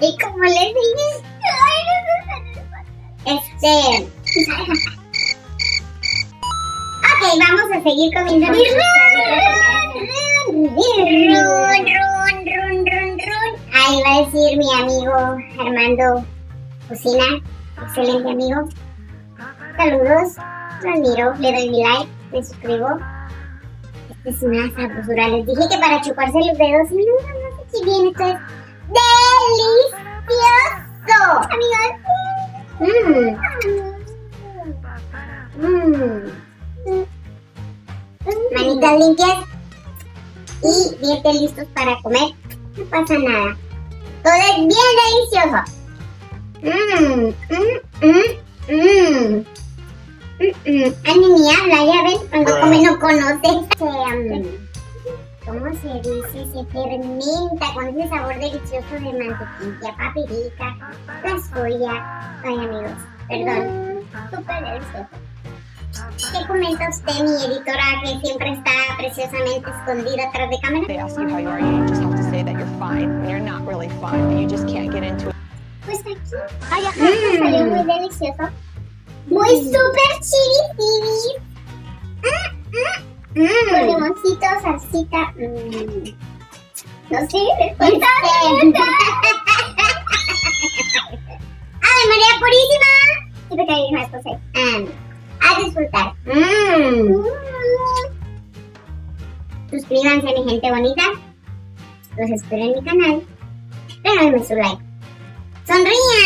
¿Y cómo les dije? Ok, vamos a seguir comiendo. Ahí va a decir mi amigo Armando Cocina, excelente amigo. Saludos, lo admiro, le doy mi like, me suscribo. Esta es una sabrosura. Les dije que para chuparse los dedos, no sé si bien, esto es delicioso, amigos. Manitas limpias y bien listos para comer. No pasa nada. Todo es bien delicioso. Ani ni habla, ya ven, cuando come no conoce. ¿Cómo se dice? Se fermenta con ese sabor delicioso de mantequilla, papirita, la soya. Ay, amigos, perdón. Súper delicioso. ¿Qué comenta usted, mi editora, que siempre está preciosamente escondida atrás de cámara? They ask you how you are, you just have to say that you're fine when you're not really fine, and you just can't get into it. Pues aquí, salió muy delicioso. Muy súper chili. Con limoncito, salsita. No sé, después. ¡Ave María Purísima! Y te caí más cosas. A disfrutar. Suscríbanse, mi gente bonita. Los espero en mi canal. Denme su like. ¡Sonrían!